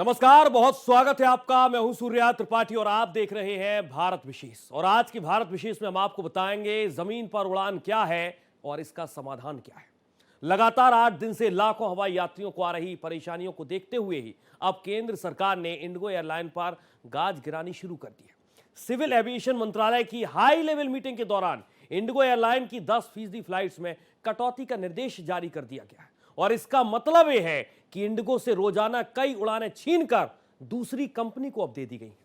नमस्कार, बहुत स्वागत है आपका। मैं हूं सूर्या त्रिपाठी और आप देख रहे हैं भारत विशेष। और आज की भारत विशेष में हम आपको बताएंगे जमीन पर उड़ान क्या है और इसका समाधान क्या है। लगातार 8 दिन से लाखों हवाई यात्रियों को आ रही परेशानियों को देखते हुए ही अब केंद्र सरकार ने इंडिगो एयरलाइन पर गाज गिरानी शुरू कर दी है। सिविल एविएशन मंत्रालय की हाई लेवल मीटिंग के दौरान इंडिगो एयरलाइन की 10% फ्लाइट्स में कटौती का निर्देश जारी कर दिया गया है। और इसका मतलब यह है कि इंडिगो से रोजाना कई उड़ानें छीनकर दूसरी कंपनी को अब दे दी गई हैं।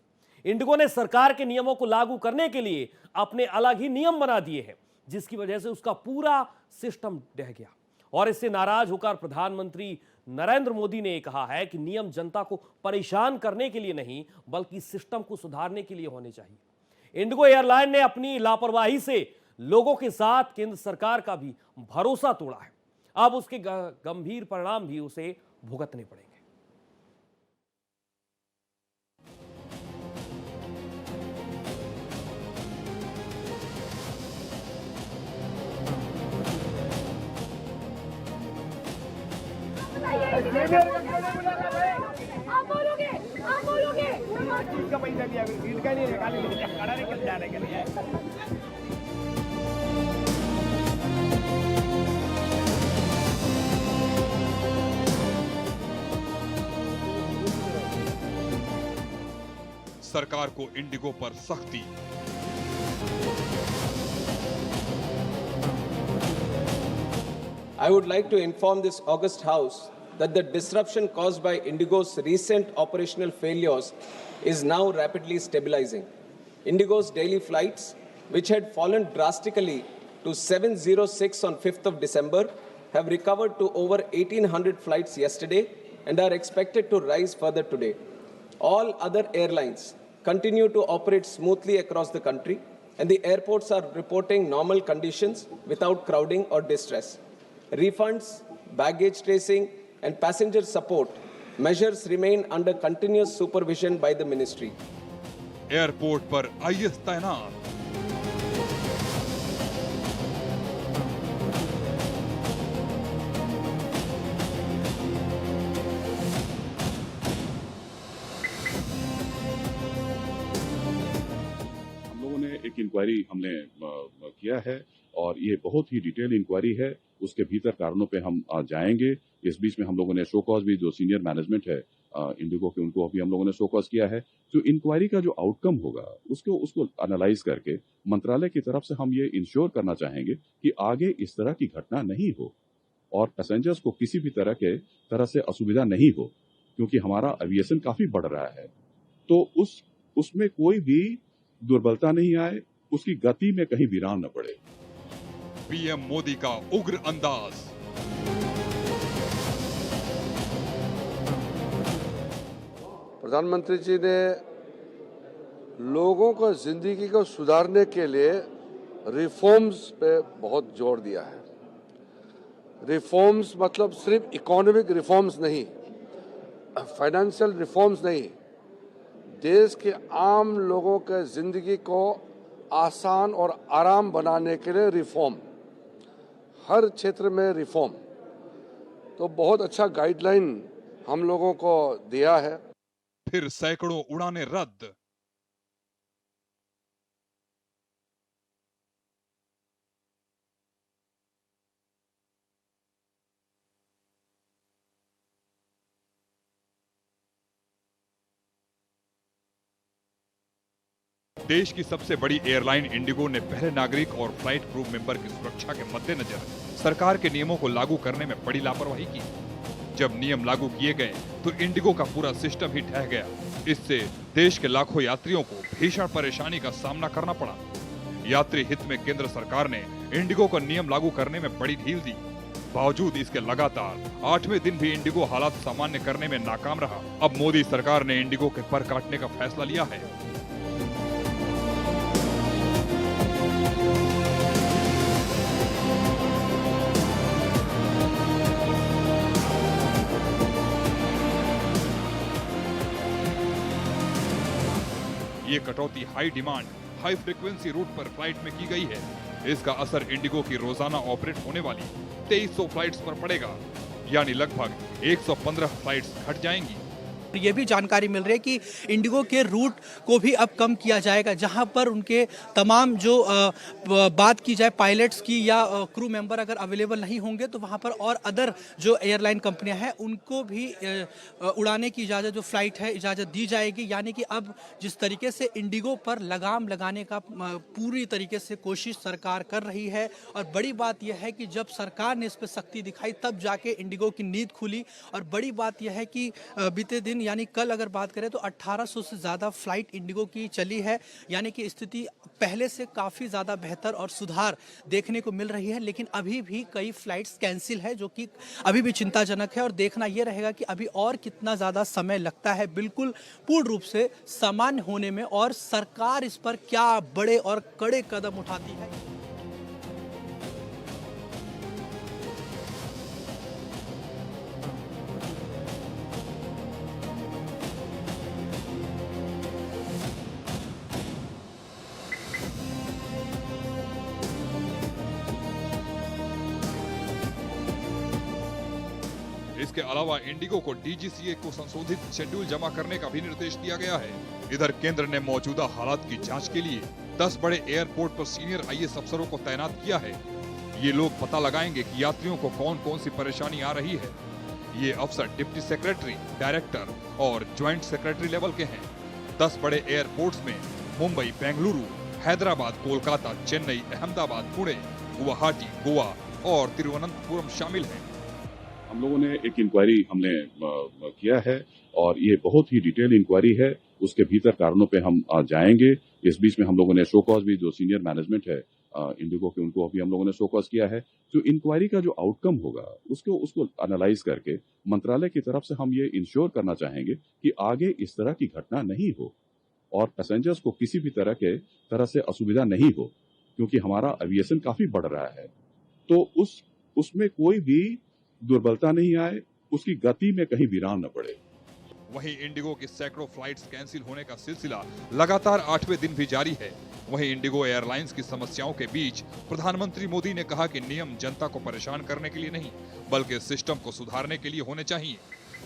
इंडिगो ने सरकार के नियमों को लागू करने के लिए अपने अलग ही नियम बना दिए हैं, जिसकी वजह से उसका पूरा सिस्टम ढह गया। और इससे नाराज होकर प्रधानमंत्री नरेंद्र मोदी ने कहा है कि नियम जनता को परेशान करने के लिए नहीं, बल्कि सिस्टम को सुधारने के लिए होने चाहिए। इंडिगो एयरलाइन ने अपनी लापरवाही से लोगों के साथ केंद्र सरकार का भी भरोसा तोड़ा है। अब उसके गंभीर परिणाम भी उसे भुगतने पड़ेंगे। आप बोलोगे चीज का पैसा दिया सीट का नहीं है, खाली खड़ा निकल जाने के लिए। सरकार को इंडिगो पर सख्ती। I would like to inform this august House that the disruption caused by Indigo's recent operational failures is now rapidly stabilizing. Indigo's daily flights, which had fallen drastically to 706 on 5th of December, have recovered to over 1,800 flights yesterday and are expected to rise further today. All other airlines continue to operate smoothly across the country, and the airports are reporting normal conditions without crowding or distress. Refunds, baggage tracing, and passenger support measures remain under continuous supervision by the ministry. Airport पर IS तैनात। हम लोगों ने एक inquiry किया है और ये बहुत ही डिटेल इंक्वायरी है। उसके भीतर कारणों पे हम जाएंगे। इस बीच में हम लोगों ने शो कॉज भी, जो सीनियर मैनेजमेंट है इंडिगो के, उनको अभी हम लोगों ने शो कॉज किया है। जो इंक्वायरी का जो आउटकम होगा उसको एनालाइज करके मंत्रालय की तरफ से हम ये इंश्योर करना चाहेंगे कि आगे इस तरह की घटना नहीं हो और पैसेंजर्स को किसी भी तरह से असुविधा नहीं हो, क्योंकि हमारा एविएशन काफी बढ़ रहा है। तो उसमें कोई भी दुर्बलता नहीं आए, उसकी गति में कहीं विराम न पड़े। पीएम मोदी का उग्र अंदाज। प्रधानमंत्री जी ने लोगों को जिंदगी को सुधारने के लिए रिफॉर्म्स पे बहुत जोर दिया है। रिफॉर्म्स मतलब सिर्फ इकोनॉमिक रिफॉर्म्स नहीं, फाइनेंशियल रिफॉर्म्स नहीं, देश के आम लोगों के जिंदगी को आसान और आराम बनाने के लिए रिफॉर्म, हर क्षेत्र में रिफॉर्म। तो बहुत अच्छा गाइडलाइन हम लोगों को दिया है। फिर सैकड़ों उड़ानें रद्द। देश की सबसे बड़ी एयरलाइन इंडिगो ने पहले नागरिक और फ्लाइट क्रू मेंबर की सुरक्षा के मद्देनजर सरकार के नियमों को लागू करने में बड़ी लापरवाही की। जब नियम लागू किए गए तो इंडिगो का पूरा सिस्टम ही ढह गया। इससे देश के लाखों यात्रियों को भीषण परेशानी का सामना करना पड़ा। यात्री हित में केंद्र सरकार ने इंडिगो का नियम लागू करने में बड़ी ढील दी। बावजूद इसके लगातार 8वें दिन भी इंडिगो हालात सामान्य करने में नाकाम रहा। अब मोदी सरकार ने इंडिगो के पर काटने का फैसला लिया है। ये कटौती high demand, high frequency route पर फ्लाइट में की गई है। इसका असर इंडिगो की रोजाना ऑपरेट होने वाली 2300 फ्लाइट्स पर पड़ेगा, यानी लगभग 115 फ्लाइट्स घट जाएंगी। ये भी जानकारी मिल रही है कि इंडिगो के रूट को भी अब कम किया जाएगा, जहां पर उनके तमाम जो बात की जाए पायलट्स की या क्रू मेंबर अगर अवेलेबल नहीं होंगे तो वहां पर और अदर जो एयरलाइन कंपनियां हैं उनको भी उड़ाने की इजाज़त, जो फ्लाइट है इजाज़त दी जाएगी। यानी कि अब जिस तरीके से इंडिगो पर लगाम लगाने का पूरी तरीके से कोशिश सरकार कर रही है, और बड़ी बात यह है कि जब सरकार ने इस पर सख्ती दिखाई तब जाके इंडिगो की नींद खुली। और बड़ी बात यह है कि बीते दिन यानी कल अगर बात करें तो 1800 से ज़्यादा फ्लाइट इंडिगो की चली है, यानी कि स्थिति पहले से काफ़ी ज़्यादा बेहतर और सुधार देखने को मिल रही है। लेकिन अभी भी कई फ्लाइट्स कैंसिल है, जो कि अभी भी चिंताजनक है, और देखना यह रहेगा कि अभी और कितना ज़्यादा समय लगता है बिल्कुल पूर्ण रूप से सामान्य होने में, और सरकार इस पर क्या बड़े और कड़े कदम उठाती है। इसके अलावा इंडिगो को डीजीसीए को संशोधित शेड्यूल जमा करने का भी निर्देश दिया गया है। इधर केंद्र ने मौजूदा हालात की जांच के लिए 10 बड़े एयरपोर्ट पर सीनियर आईएएस अफसरों को तैनात किया है। ये लोग पता लगाएंगे कि यात्रियों को कौन कौन सी परेशानी आ रही है। ये अफसर डिप्टी सेक्रेटरी, डायरेक्टर और ज्वाइंट सेक्रेटरी लेवल के हैं। 10 बड़े एयरपोर्ट्स में मुंबई, बेंगलुरु, हैदराबाद, कोलकाता, चेन्नई, अहमदाबाद, पुणे, गुवाहाटी, गोवा और तिरुवनंतपुरम शामिल हैं। हम लोगों ने एक इंक्वायरी हमने किया है और ये बहुत ही डिटेल इंक्वायरी है। उसके भीतर कारणों पे हम जाएंगे। इस बीच में हम लोगों ने शो कॉज भी, जो सीनियर मैनेजमेंट है इंडिगो के, उनको अभी हम लोगों ने शो कॉज किया है। जो इंक्वायरी का जो आउटकम होगा उसको एनालाइज करके मंत्रालय की तरफ से हम ये इंश्योर करना चाहेंगे कि आगे इस तरह की घटना नहीं हो और पैसेंजर्स को किसी भी तरह से असुविधा नहीं हो, क्योंकि हमारा एविएशन काफी बढ़ रहा है। तो उसमें कोई भी दुर्बलता नहीं आए, उसकी गति में कहीं विराम न पड़े। वहीं इंडिगो की सैकड़ों फ्लाइट्स कैंसिल होने का सिलसिला लगातार 8वें दिन भी जारी है। वहीं इंडिगो एयरलाइंस की समस्याओं के बीच प्रधानमंत्री मोदी ने कहा कि नियम जनता को परेशान करने के लिए नहीं, बल्कि सिस्टम को सुधारने के लिए होने चाहिए।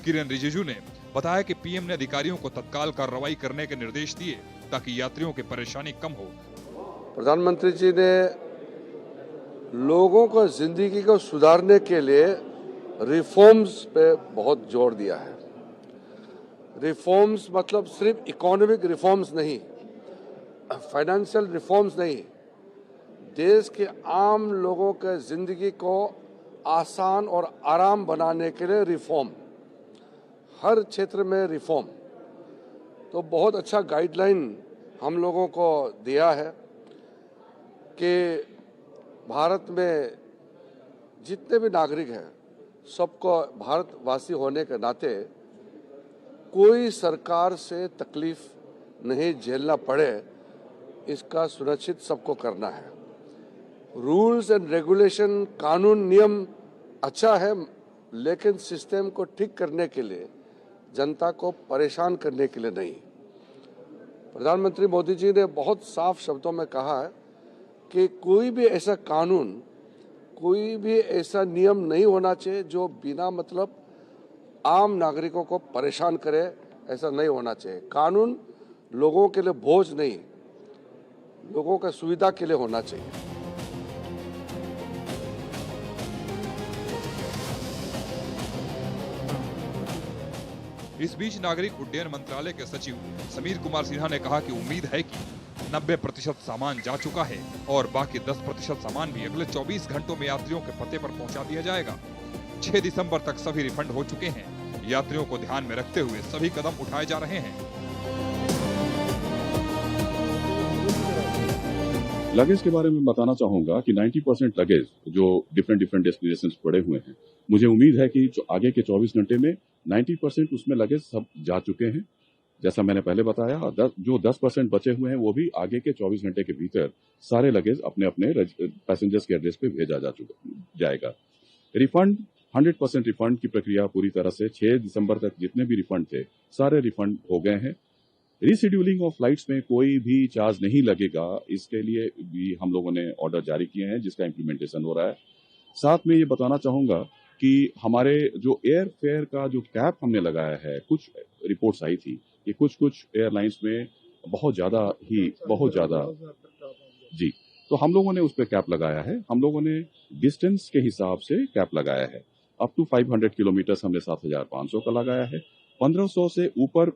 किरेन रिजिजू ने बताया कि पीएम ने अधिकारियों को तत्काल कार्रवाई करने के निर्देश दिए ताकि यात्रियों की परेशानी कम हो। प्रधानमंत्री जी ने लोगों को जिंदगी को सुधारने के लिए रिफॉर्म्स पे बहुत जोर दिया है। रिफॉर्म्स मतलब सिर्फ इकोनॉमिक रिफॉर्म्स नहीं, फाइनेंशियल रिफॉर्म्स नहीं, देश के आम लोगों के जिंदगी को आसान और आराम बनाने के लिए रिफॉर्म, हर क्षेत्र में रिफॉर्म। तो बहुत अच्छा गाइडलाइन हम लोगों को दिया है कि भारत में जितने भी नागरिक हैं सबको भारतवासी होने के नाते कोई सरकार से तकलीफ नहीं झेलना पड़े, इसका सुनिश्चित सबको करना है। रूल्स एंड रेगुलेशन, कानून नियम अच्छा है, लेकिन सिस्टम को ठीक करने के लिए, जनता को परेशान करने के लिए नहीं। प्रधानमंत्री मोदी जी ने बहुत साफ शब्दों में कहा है कि कोई भी ऐसा कानून, कोई भी ऐसा नियम नहीं होना चाहिए जो बिना मतलब आम नागरिकों को परेशान करे। ऐसा नहीं होना चाहिए। कानून लोगों के लिए बोझ नहीं, लोगों का सुविधा के लिए होना चाहिए। इस बीच नागरिक उड्डयन मंत्रालय के सचिव समीर कुमार सिन्हा ने कहा कि उम्मीद है कि 90% सामान जा चुका है और बाकी 10% सामान भी अगले 24 घंटों में यात्रियों के पते पर पहुंचा दिया जाएगा। 6 दिसंबर तक सभी रिफंड हो चुके हैं। यात्रियों को ध्यान में रखते हुए सभी कदम उठाए जा रहे हैं। लगेज के बारे में बताना चाहूंगा कि 90% लगेज जो डिफरेंट डेस्टिनेशंस पड़े हुए हैं, मुझे उम्मीद है कि जो आगे के 24 घंटे में 90% उसमें लगेज सब जा चुके हैं। जैसा मैंने पहले बताया, जो 10% बचे हुए हैं वो भी आगे के 24 घंटे के भीतर सारे लगेज अपने अपने पैसेंजर्स के एड्रेस पे भेजा जाएगा। रिफंड 100% रिफंड की प्रक्रिया पूरी तरह से 6 दिसंबर तक जितने भी रिफंड थे सारे रिफंड हो गए हैं। रीशेड्यूलिंग ऑफ फ्लाइट्स में कोई भी चार्ज नहीं लगेगा, इसके लिए भी हम लोगों ने ऑर्डर जारी किए हैं जिसका इम्प्लीमेंटेशन हो रहा है। साथ में ये बताना चाहूंगा कि हमारे जो एयर फेयर का जो कैप हमने लगाया है, कुछ रिपोर्ट्स आई थी कि कुछ एयरलाइंस में बहुत ज़्यादा जी, तो हम लोगों ने उस पर कैप लगाया है। हम लोगों ने डिस्टेंस के हिसाब से कैप लगाया है। अप टू 500 किलोमीटर हमने 7,500 का लगाया है। 1500 से ऊपर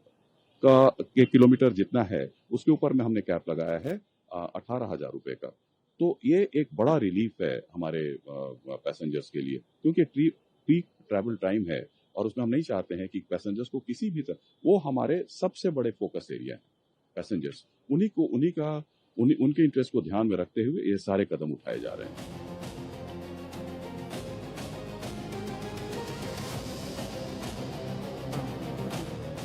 के किलोमीटर जितना है उसके ऊपर में हमने कैप लगाया है 18,000 रुपए का। तो ये एक बड़ा रिलीफ है हमारे पैसेंजर्स के लिए, क्योंकि पीक ट्रैवल टाइम है और उसमें हम नहीं चाहते हैं कि पैसेंजर्स को किसी भी तरह, वो हमारे सबसे बड़े फोकस एरिया है पैसेंजर्स, उनके इंटरेस्ट को ध्यान में रखते हुए ये सारे कदम उठाए जा रहे हैं।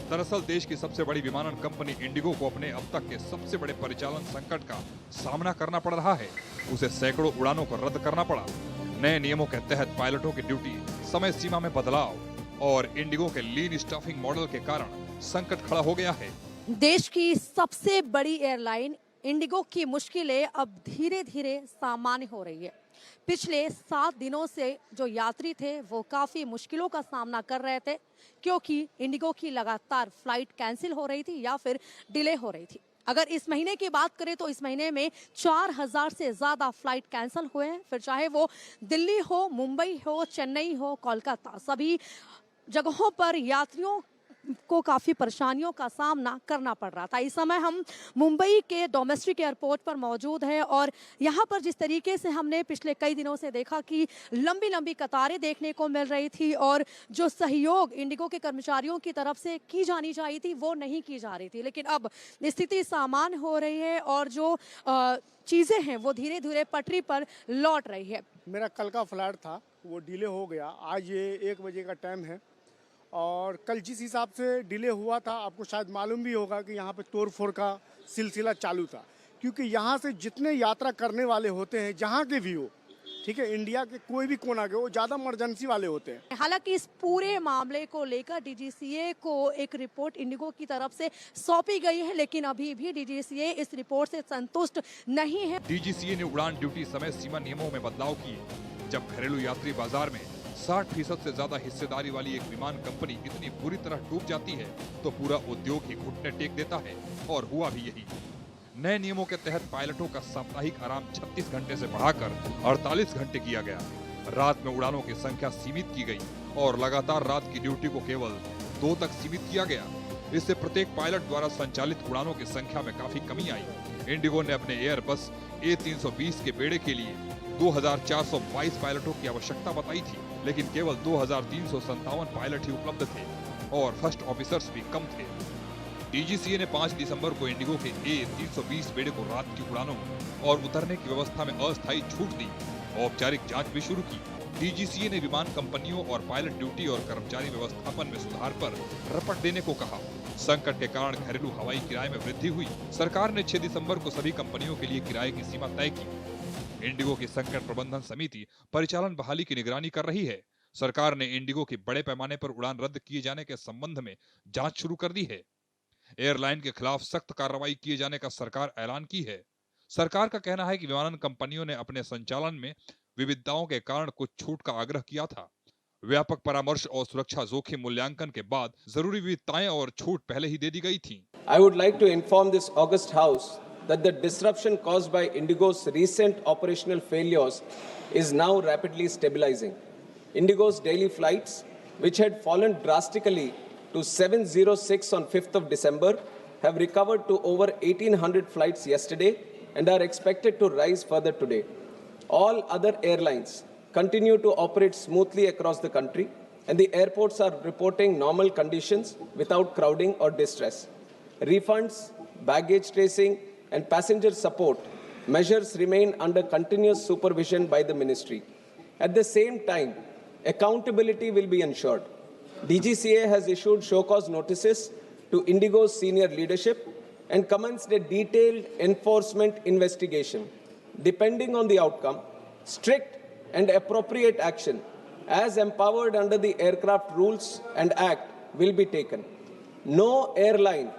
दरअसल देश की सबसे बड़ी विमानन कंपनी इंडिगो को अपने अब तक के सबसे बड़े परिचालन संकट का सामना करना पड़ रहा है। उसे सैकड़ों उड़ानों को रद्द करना पड़ा। नए नियमों के तहत पायलटों की ड्यूटी समय सीमा में बदलाव और इंडिगो के लीन स्टाफिंग मॉडल के कारण संकट खड़ा हो गया है। देश की सबसे बड़ी एयरलाइन इंडिगो की मुश्किलें अब धीरे धीरे सामान्य हो रही है। पिछले 7 दिनों से जो यात्री थे वो काफी मुश्किलों का सामना कर रहे थे, क्योंकि इंडिगो की लगातार फ्लाइट कैंसिल हो रही थी या फिर डिले हो रही थी। अगर इस महीने की बात करें तो इस महीने में 4,000 से ज्यादा फ्लाइट कैंसिल हुए हैं। फिर चाहे वो दिल्ली हो, मुंबई हो, चेन्नई हो, कोलकाता, सभी जगहों पर यात्रियों को काफी परेशानियों का सामना करना पड़ रहा था। इस समय हम मुंबई के डोमेस्टिक एयरपोर्ट पर मौजूद हैं और यहाँ पर जिस तरीके से हमने पिछले कई दिनों से देखा कि लंबी लंबी कतारें देखने को मिल रही थी और जो सहयोग इंडिगो के कर्मचारियों की तरफ से की जानी चाहिए थी वो नहीं की जा रही थी, लेकिन अब स्थिति सामान्य हो रही है और जो चीजें हैं वो धीरे धीरे पटरी पर लौट रही है। मेरा कल का फ्लाइट था वो डिले हो गया। आज ये 1 बजे का टाइम है और कल जिस हिसाब से डिले हुआ था, आपको शायद मालूम भी होगा कि यहाँ पे तोड़ फोड़ का सिलसिला चालू था, क्योंकि यहाँ से जितने यात्रा करने वाले होते हैं जहाँ के भी हो, ठीक है, इंडिया के कोई भी कोना के, वो ज़्यादा इमरजेंसी वाले होते हैं। हालांकि इस पूरे मामले को लेकर डीजीसीए को एक रिपोर्ट इंडिगो की तरफ से सौंपी गई है, लेकिन अभी भी डीजीसीए इस रिपोर्ट से संतुष्ट नहीं है। डीजीसीए ने उड़ान ड्यूटी समय सीमा नियमों में बदलाव किए। जब घरेलू यात्री बाजार में 60% से ज्यादा हिस्सेदारी वाली एक विमान कंपनी इतनी बुरी तरह डूब जाती है तो पूरा उद्योग ही घुटने टेक देता है, और हुआ भी यही। नए नियमों के तहत पायलटों का साप्ताहिक आराम 36 घंटे से बढ़ाकर 48 घंटे किया गया। रात में उड़ानों की संख्या सीमित की गई और लगातार रात की ड्यूटी को केवल 2 तक सीमित किया गया। इससे प्रत्येक पायलट द्वारा संचालित उड़ानों की संख्या में काफी कमी आई। इंडिगो ने अपने एयरबस A320 के बेड़े के लिए 2,422 पायलटों की आवश्यकता बताई थी, लेकिन केवल 2,357 पायलट ही उपलब्ध थे और फर्स्ट ऑफिसर्स भी कम थे। डीजीसीए ने 5 दिसंबर को इंडिगो के A320 बेड़े को रात की उड़ानों और उतरने की व्यवस्था में अस्थायी छूट दी। औपचारिक जांच भी शुरू की। डीजीसीए ने विमान कंपनियों और पायलट ड्यूटी और कर्मचारी व्यवस्थापन में सुधार पर रपट देने को कहा। संकट के कारण घरेलू हवाई किराए में वृद्धि हुई। सरकार ने 6 दिसंबर को सभी कंपनियों के लिए किराए की सीमा तय की। इंडिगो की संकट प्रबंधन समिति परिचालन बहाली की निगरानी कर रही है। सरकार ने इंडिगो की बड़े पैमाने पर उड़ान रद्द किए जाने के संबंध में जांच शुरू कर दी है। एयरलाइन के खिलाफ सख्त कार्रवाई किए जाने का सरकार ऐलान की है। सरकार का कहना है कि विमानन कंपनियों ने अपने संचालन में विविधताओं के कारण कुछ छूट का आग्रह किया था। व्यापक परामर्श और सुरक्षा जोखिम मूल्यांकन के बाद जरूरी विविधताएं और छूट पहले ही दे दी गई थी। I would like to inform this august house that the disruption caused by Indigo's recent operational failures is now rapidly stabilizing. Indigo's daily flights, which had fallen drastically to 706 on 5th of December, have recovered to over 1,800 flights yesterday and are expected to rise further today. All other airlines continue to operate smoothly across the country, and the airports are reporting normal conditions without crowding or distress. Refunds, baggage tracing, and passenger support measures remain under continuous supervision by the ministry. At the same time, accountability will be ensured. DGCA has issued show cause notices to Indigo's senior leadership and commenced a detailed enforcement investigation. Depending on the outcome, strict and appropriate action, as empowered under the Aircraft Rules and Act, will be taken. No airline,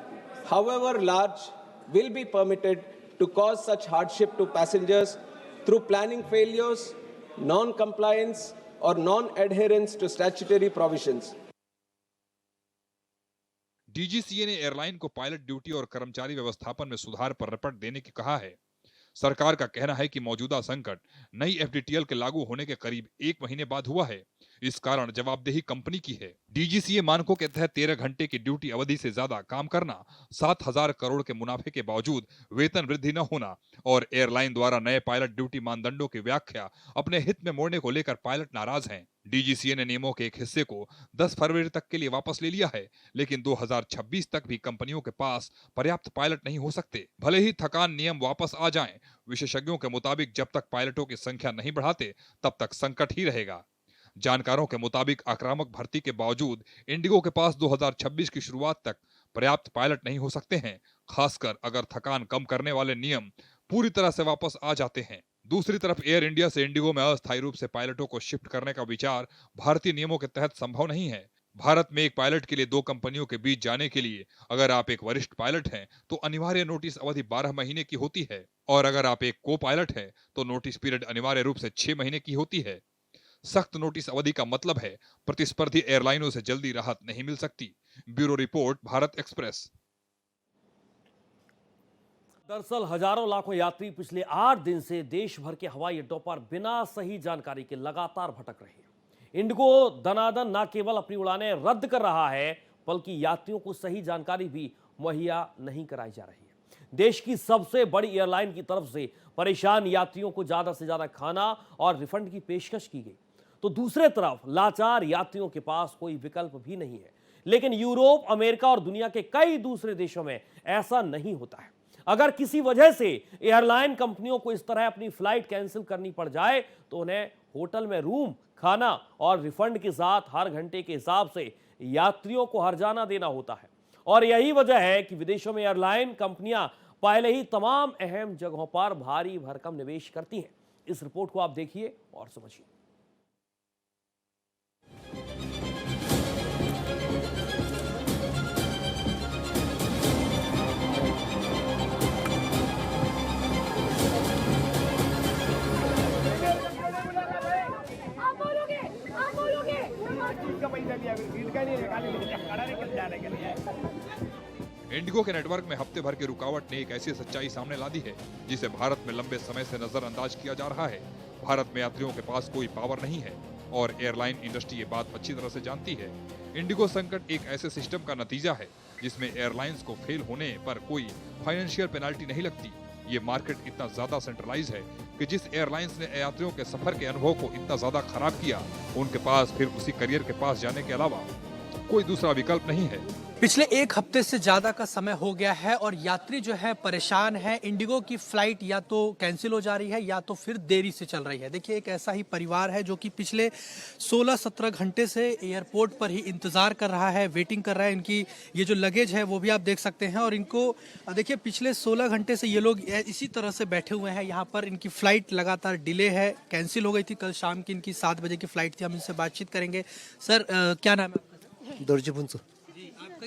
however large, will be permitted to cause such hardship to passengers through planning failures, non-compliance, or non-adherence to statutory provisions. DGCA ने airline को pilot duty और कर्मचारी व्यवस्थापन में सुधार पर report देने की कहा है। सरकार का कहना है कि मौजूदा संकट नई एफडीटीएल के लागू होने के करीब 1 महीने बाद हुआ है। इस कारण जवाबदेही कंपनी की है। डीजीसीए मानकों के तहत 13 घंटे की ड्यूटी अवधि से ज्यादा काम करना, 7,000 करोड़ के मुनाफे के बावजूद वेतन वृद्धि न होना और एयरलाइन द्वारा नए पायलट ड्यूटी मानदंडों की व्याख्या अपने हित में मोड़ने को लेकर पायलट नाराज हैं। डीजीसीए ने नियमों के एक हिस्से को 10 फरवरी तक के लिए वापस ले लिया है, लेकिन 2026 तक भी कंपनियों के पास पर्याप्त पायलट नहीं हो सकते। भले ही थकान नियम वापस आ जाएं, विशेषज्ञों के मुताबिक जब तक पायलटों की संख्या नहीं बढ़ाते तब तक संकट ही रहेगा। जानकारों के मुताबिक आक्रामक भर्ती के बावजूद इंडिगो के पास 2026 की शुरुआत तक पर्याप्त पायलट नहीं हो सकते हैं, खासकर अगर थकान कम करने वाले नियम पूरी तरह से वापस आ जाते हैं। दूसरी तरफ एयर इंडिया से इंडिगो में अस्थायी रूप से पायलटों को शिफ्ट करने का विचार भारतीय नियमों के तहत संभव नहीं है। भारत में एक पायलट के लिए 2 कंपनियों के बीच जाने के लिए अगर आप एक वरिष्ठ पायलट हैं तो अनिवार्य नोटिस अवधि 12 महीने की होती है और अगर आप एक को पायलट हैं तो नोटिस पीरियड अनिवार्य रूप से 6 महीने की होती है। सख्त नोटिस अवधि का मतलब है प्रतिस्पर्धी एयरलाइनों से जल्दी राहत नहीं मिल सकती। Bureau report, Bharat express. दरअसल हजारों लाखों यात्री पिछले 8 दिन से देश भर के हवाई अड्डों पर बिना सही जानकारी के लगातार भटक रहे हैं। इंडिगो दनादन न केवल अपनी उड़ानें रद्द कर रहा है, बल्कि यात्रियों को सही जानकारी भी मुहैया नहीं कराई जा रही है। देश की सबसे बड़ी एयरलाइन की तरफ से परेशान यात्रियों को ज्यादा से ज्यादा खाना और रिफंड की पेशकश की गई, तो दूसरे तरफ लाचार यात्रियों के पास कोई विकल्प भी नहीं है। लेकिन यूरोप, अमेरिका और दुनिया के कई दूसरे देशों में ऐसा नहीं होता है। अगर किसी वजह से एयरलाइन कंपनियों को इस तरह अपनी फ्लाइट कैंसिल करनी पड़ जाए तो उन्हें होटल में रूम, खाना और रिफंड के साथ हर घंटे के हिसाब से यात्रियों को हर्जाना देना होता है। और यही वजह है कि विदेशों में एयरलाइन कंपनियां पहले ही तमाम अहम जगहों पर भारी भरकम निवेश करती हैं। इस रिपोर्ट को आप देखिए और समझिए। इंडिगो के नेटवर्क में हफ्ते भर की रुकावट ने एक ऐसी सच्चाई सामने ला दी है जिसे भारत में लंबे समय से नजरअंदाज किया जा रहा है। भारत में यात्रियों के पास कोई पावर नहीं है और एयरलाइन इंडस्ट्री ये बात अच्छी तरह से जानती है। इंडिगो संकट एक ऐसे सिस्टम का नतीजा है जिसमें एयरलाइंस को फेल होने पर कोई फाइनेंशियल पेनाल्टी नहीं लगती। ये मार्केट इतना ज्यादा सेंट्रलाइज है कि जिस एयरलाइंस ने यात्रियों के सफर के अनुभव को इतना ज्यादा खराब किया, उनके पास फिर उसी करियर के पास जाने के अलावा कोई दूसरा विकल्प नहीं है। पिछले 1 हफ्ते से ज्यादा का समय हो गया है और यात्री जो है परेशान है। इंडिगो की फ्लाइट या तो कैंसिल हो जा रही है या तो फिर देरी से चल रही है। देखिए, एक ऐसा ही परिवार है जो कि पिछले 16-17 घंटे से एयरपोर्ट पर ही इंतजार कर रहा है, वेटिंग कर रहा है। इनकी ये जो लगेज है वो भी आप देख सकते हैं और इनको देखिए पिछले 16 घंटे से ये लोग इसी तरह से बैठे हुए हैं यहाँ पर। इनकी फ्लाइट लगातार डिले है, कैंसिल हो गई थी। कल शाम की इनकी 7 बजे की फ्लाइट थी। हम इनसे बातचीत करेंगे। सर, क्या नाम है? दर्जी पुंसु।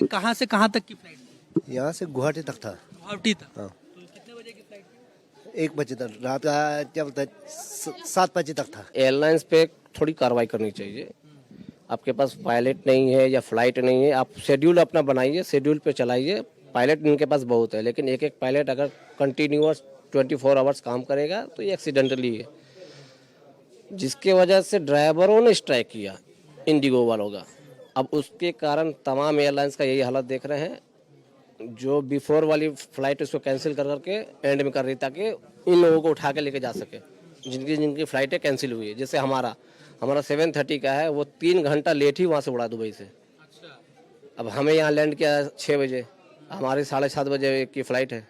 कहाँ से कहाँ तक की फ्लाइट थी? यहाँ से गुवाहाटी तक था। गुवाहाटी तक? हाँ। तो कितने बजे की फ्लाइट थी? 1 बजे तक, रात का क्या बोलता है 7 बजे तक था। एयरलाइंस पे थोड़ी कार्रवाई करनी चाहिए। आपके पास पायलट नहीं है या फ्लाइट नहीं है, आप शेड्यूल अपना बनाइए, शेड्यूल पे चलाइए। पायलट इनके पास बहुत है, लेकिन एक एक पायलट अगर कंटिन्यूअस 24 आवर्स काम करेगा तो ये एक्सीडेंटली है, जिसके वजह से ड्राइवरों ने स्ट्राइक किया इंडिगो वालों का। अब उसके कारण तमाम एयरलाइंस का यही हालत देख रहे हैं, जो बिफोर वाली फ्लाइट उसको कैंसिल कर करके एंड में कर रही ताकि इन लोगों को उठा के लेके जा सके जिनकी फ्लाइटें कैंसिल हुई है। जैसे हमारा 7:30 का है, वो 3 घंटा लेट ही वहाँ से उड़ा दुबई से। अब हमें यहाँ लैंड किया 6 बजे, हमारी 7:30 बजे की फ़्लाइट है,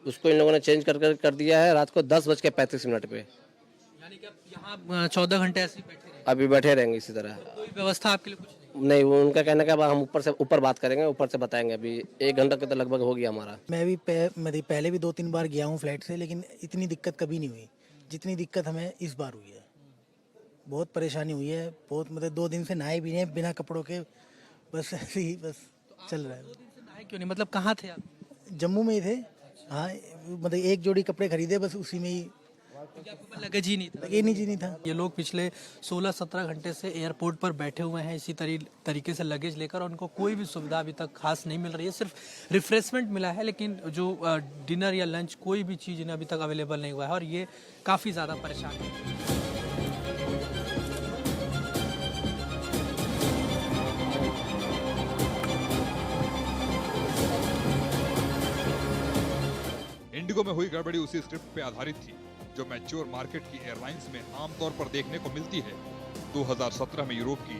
उसको इन लोगों ने चेंज कर दिया है रात को 10:35 पे। यानी कि यहाँ 14 घंटे ऐसे बैठे रहेंगे? अभी बैठे रहेंगे इसी तरह। कोई व्यवस्था आपके लिए कुछ नहीं, वो उनका कहना क्या, हम ऊपर बात करेंगे, ऊपर से बताएंगे। अभी 1 घंटा के तो लगभग हो गया हमारा। मैं भी पहले भी 2-3 बार गया हूँ फ्लाइट से, लेकिन इतनी दिक्कत कभी नहीं हुई जितनी दिक्कत हमें इस बार हुई है। बहुत परेशानी हुई है, बहुत 2 दिन से नहाए भी नहीं बिना कपड़ों के, बस ऐसे ही बस चल रहा है। 2 दिन से नहाए क्यों नहीं? मतलब कहाँ थे आप? जम्मू में ही थे। हाँ, 1 जोड़ी कपड़े खरीदे, बस उसी में ही क्योंकि आपके पास लगेज ही नहीं था। लगेज ही नहीं था। ये लोग पिछले 16-17 घंटे से एयरपोर्ट पर बैठे हुए हैं इसी तरीके से लगेज लेकर, और उनको कोई भी सुविधा अभी तक खास नहीं मिल रही है। सिर्फ रिफ्रेशमेंट मिला है, लेकिन जो डिनर या लंच कोई भी चीज़ इन्हें अभी तक अवेलेबल नहीं हुआ है, और ये काफ़ी ज़्यादा परेशान है। इंडिगो में हुई गड़बड़ी उसी स्क्रिप्ट पे आधारित थी जो मैच्योर मार्केट की एयरलाइंस में आमतौर पर देखने को मिलती है। 2017 में यूरोप की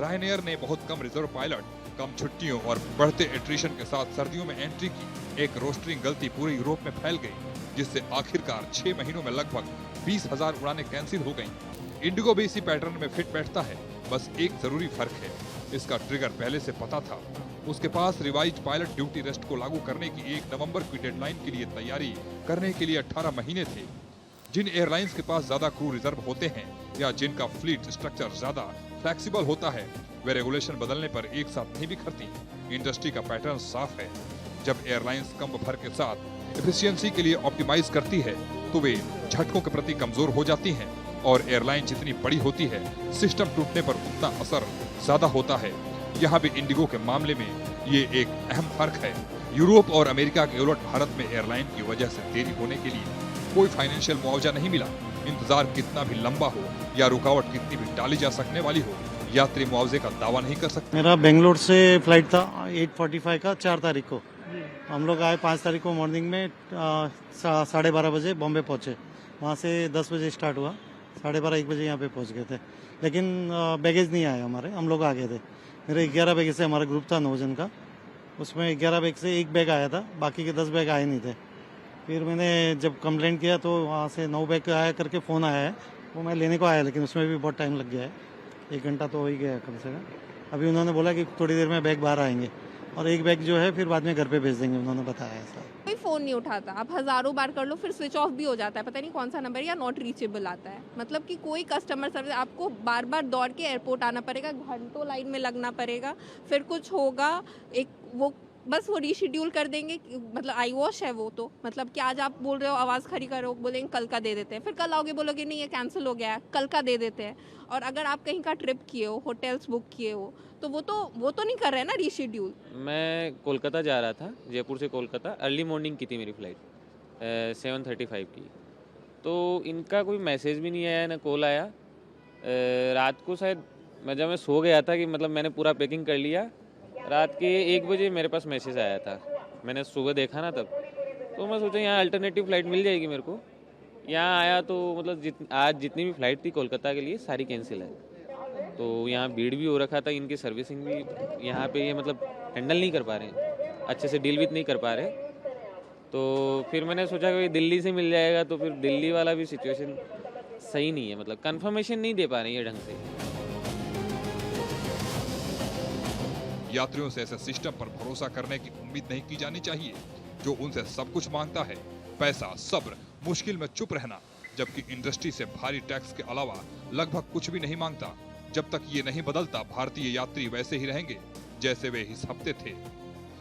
रायनेयर ने बहुत कम रिजर्व पायलट, कम छुट्टियों और बढ़ते एट्रिशन के साथ सर्दियों में एंट्री की। एक रोस्टरिंग गलती पूरे यूरोप में फैल गई, जिससे आखिरकार 6 महीनों में लगभग 20,000 उड़ानें कैंसिल हो गयी। इंडिगो भी इसी पैटर्न में फिट बैठता है, बस एक जरूरी फर्क है, इसका ट्रिगर पहले से पता था। उसके पास रिवाइज्ड पायलट ड्यूटी रेस्ट को लागू करने की 1 नवंबर की डेडलाइन के लिए तैयारी करने के लिए 18 महीने थे। जिन एयरलाइंस के पास ज्यादा क्रू रिजर्व होते हैं या जिनका फ्लीट स्ट्रक्चर ज्यादा फ्लेक्सिबल होता है, वे रेगुलेशन बदलने पर एक साथ नहीं बिखरती। इंडस्ट्री का पैटर्न साफ है, जब एयरलाइंस कम भर के साथ एफिशिएंसी के लिए ऑप्टिमाइज करती है तो वे झटकों के प्रति कमजोर हो जाती हैं, और एयरलाइन जितनी बड़ी होती है, सिस्टम टूटने पर उतना असर ज्यादा होता है। यहाँ भी इंडिगो के मामले में ये एक अहम फर्क है। यूरोप और अमेरिका के उलट भारत में एयरलाइन की वजह से देरी होने के लिए कोई फाइनेंशियल मुआवजा नहीं मिला। इंतजार कितना भी लंबा हो या रुकावट कितनी भी टाली जा सकने वाली हो, यात्री मुआवजे का दावा नहीं कर सकते। मेरा बेंगलोर से फ्लाइट था 8:45 का 4 तारीख को। हम लोग आए 5 तारीख को मॉर्निंग में 12:30 बजे बॉम्बे पहुंचे। वहाँ से 10 बजे स्टार्ट हुआ, 12:30-1 बजे यहाँ पे पहुंच गए थे, लेकिन बैगेज नहीं आए हमारे, हम लोग आ गए थे। मेरे 11 बैग से हमारा ग्रुप था 9 जन का, उसमें 11 बैग से 1 बैग आया था, बाकी के 10 बैग आए नहीं थे। फिर मैंने जब कंप्लेंट किया तो वहाँ से 9 बैग आया करके फ़ोन आया है, वो मैं लेने को आया, लेकिन उसमें भी बहुत टाइम लग गया है, 1 घंटा तो हो ही गया कम से कम। अभी उन्होंने बोला कि थोड़ी देर में बैग बाहर आएंगे, और 1 बैग जो है फिर बाद में घर पे भेज देंगे, उन्होंने बताया ऐसा। कोई फ़ोन नहीं उठाता, आप हज़ारों बार कर लो फिर स्विच ऑफ भी हो जाता है, पता नहीं कौन सा नंबर या नॉट रीचेबल आता है। मतलब कि कोई कस्टमर सर्विस, आपको बार बार दौड़ के एयरपोर्ट आना पड़ेगा, घंटों लाइन में लगना पड़ेगा, फिर कुछ होगा, एक वो बस वो रीशेड्यूल कर देंगे। मतलब आई वॉश है वो, तो मतलब कि आज आप बोल रहे हो आवाज़ खड़ी करो, बोलेंगे कल का दे देते हैं, फिर कल आओगे बोलोगे नहीं ये कैंसिल हो गया है, कल का दे देते हैं। और अगर आप कहीं का ट्रिप किए हो, होटल्स बुक किए हो, तो वो तो नहीं कर रहे हैं ना रीशेड्यूल। मैं कोलकाता जा रहा था, जयपुर से कोलकाता, अर्ली मॉर्निंग की थी मेरी फ़्लाइट 7:35 की। तो इनका कोई मैसेज भी नहीं आया, ना कॉल आया। रात को शायद जब मैं सो गया था कि मतलब मैंने पूरा पैकिंग कर लिया, रात के 1 बजे मेरे पास मैसेज आया था। मैंने सुबह देखा ना तब, तो मैं सोचा यहाँ अल्टरनेटिव फ़्लाइट मिल जाएगी मेरे को। यहाँ आया तो मतलब आज जितनी भी फ़्लाइट थी कोलकाता के लिए सारी कैंसिल है। तो यहाँ भीड़ भी हो रखा था, इनकी सर्विसिंग भी यहाँ पे ये मतलब हैंडल नहीं कर पा रहे हैं, अच्छे से डील विथ नहीं कर पा रहे। तो फिर मैंने सोचा कि दिल्ली से मिल जाएगा, तो फिर दिल्ली वाला भी सिचुएशन सही नहीं है, मतलब कंफर्मेशन नहीं दे पा रही है ढंग से। यात्रियों से ऐसे सिस्टम पर भरोसा करने की उम्मीद नहीं की जानी चाहिए जो उनसे सब कुछ मांगता है, पैसा, सब्र, मुश्किल में चुप रहना, जबकि इंडस्ट्री से भारी टैक्स के अलावा लगभग कुछ भी नहीं मांगता। जब तक ये नहीं बदलता, भारतीय यात्री वैसे ही रहेंगे जैसे वे इस हफ्ते थे।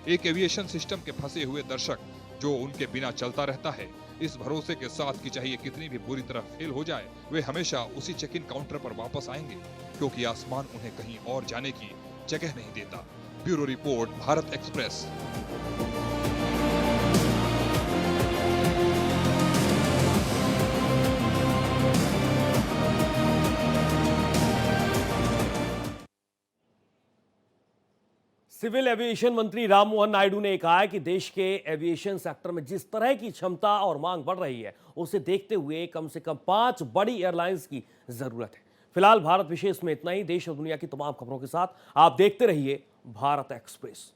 एक एविएशन सिस्टम के फंसे हुए दर्शक जो उनके बिना चलता रहता है, इस भरोसे के साथ कि चाहे कितनी भी बुरी तरह फेल हो जाए, वे हमेशा उसी चेक इन काउंटर पर वापस आएंगे, क्योंकि आसमान उन्हें कहीं और जाने की जगह नहीं देता। Bureau report, Bharat express. Civil aviation मंत्री राममोहन नायडू ने कहा है कि देश के एविएशन सेक्टर में जिस तरह की क्षमता और मांग बढ़ रही है, उसे देखते हुए कम से कम 5 बड़ी एयरलाइंस की जरूरत है। फिलहाल भारत विशेष में इतना ही। देश और दुनिया की तमाम खबरों के साथ आप देखते रहिए भारत एक्सप्रेस।